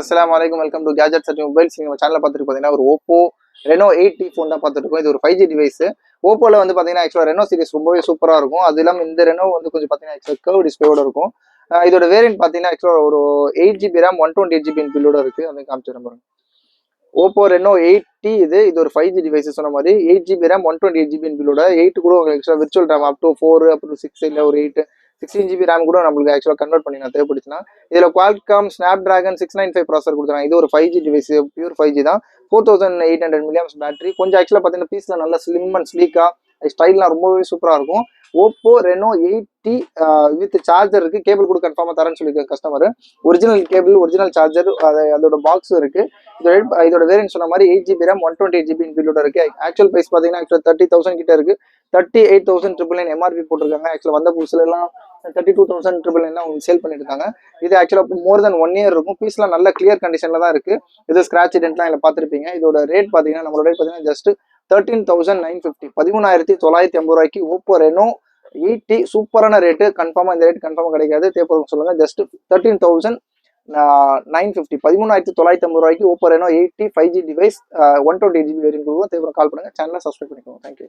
அஸ்ஸலாமு அலைக்கும். Welcome to gadgets and mobiles. நம்ம சேனலில் பார்த்துட்டு பார்த்தீங்கன்னா ஒரு ஓப்போ ரெனோ 8T ஃபோன் தான் பார்த்துட்டு இருக்கோம். இது ஒரு 5G டிவைஸ். ஓப்போவில் வந்து பார்த்தீங்கன்னா ஆக்சுவலாக ரெனோ சீரிஸ் ரொம்பவே சூப்பராக இருக்கும். அது இல்லாமல் இந்த ரெனோ வந்து கொஞ்சம் பார்த்தீங்கன்னா ஆக்சுவலாக கர்வ் டிஸ்பிளேயோட இருக்கும். இதோட வேரியன்ட் பார்த்தீங்கன்னா ஆக்சுவலாக ஒரு 8GB ரேம் 128GB பில்லோட இருக்குது. அதை காமிச்சு பாருங்க. ஓப்போ ரெனோ 8T இது ஒரு 5G டிவைஸ். சொன்ன மாதிரி 8GB ரேம் 128GB பில்லோட 8 கூட உங்களுக்கு extra virtual RAM up to 4 up to 6 இல்லை ஒரு 8 16GB ரேம் கூட நம்மளுக்கு ஆக்சுவலாக கன்வெர்ட் பண்ணி நான் தேவைப்படுச்சுன்னா இதில் குவால்காம் ஸ்னாப்டிராகன் 695 ப்ராசர் கொடுத்துருக்காங்க. இது ஒரு 5G டிவைஸ், பியூர் 5G தான். 4800 mAh பேட்டரி. கொஞ்சம் ஆக்சுவலாக பார்த்தீங்கன்னா பீஸில் நல்லா ஸ்லிம் அண்ட் ஸ்லீக்காக ஸ்டைல்லாம் ரொம்பவே சூப்பராக இருக்கும். Oppo Reno 8T with charger இருக்கு. கேபிள் கூட கன்ஃபார்மாக தரேன்னு சொல்லியிருக்க customer. Original cable, original charger, அதோட பாக்ஸ் இருக்கு. இதோட வேரியன்ட் சொன்ன மாதிரி 8GB ரேம் 128GB பில்லோட இருக்கு. ஆக்சுவல் பிரைஸ் பார்த்தீங்கன்னா ஆக்சுவலாக 30,000 கிட்ட இருக்கு. 38,999 MRP போட்டிருக்காங்க. ஆக்சுவலாக வந்த புதுசுல எல்லாம் 32,999 உங்களுக்கு சேல் பண்ணிட்டு இருக்காங்க. இது ஆக்சுவலாக மோர் தென் 1 இயர் இருக்கும். பீஸ்லாம் நல்ல கிளியர் கண்டிஷன்ல தான் இருக்கு. இது ஸ்கிராட்ச் டென்ட்லாம் இதில் பார்த்துருப்பீங்க. இதோட ரேட் பார்த்தீங்கன்னா நம்மளோட ரேட் பார்த்தீங்கன்னா ஜஸ்ட் 13,950 13,950 ரூபாய்க்கு ஓப்போ ரெனோ 8T சூப்பரான ரேட்டு. கன்ஃபார்மா இந்த ரேட் கன்ஃபார்மா கிடைக்காது. தேவைப்படும் சொல்லுங்க. ஜஸ்ட் 13,950 13,950 ரூபாய்க்கு Oppo Reno 8T 5G device 128GB variant கொடுக்கும். தேவைப்படும் கால் பண்ணுங்க. சேனலை சப்ஸ்கிரைப் பண்ணிக்கோங்க. தேங்க்யூ.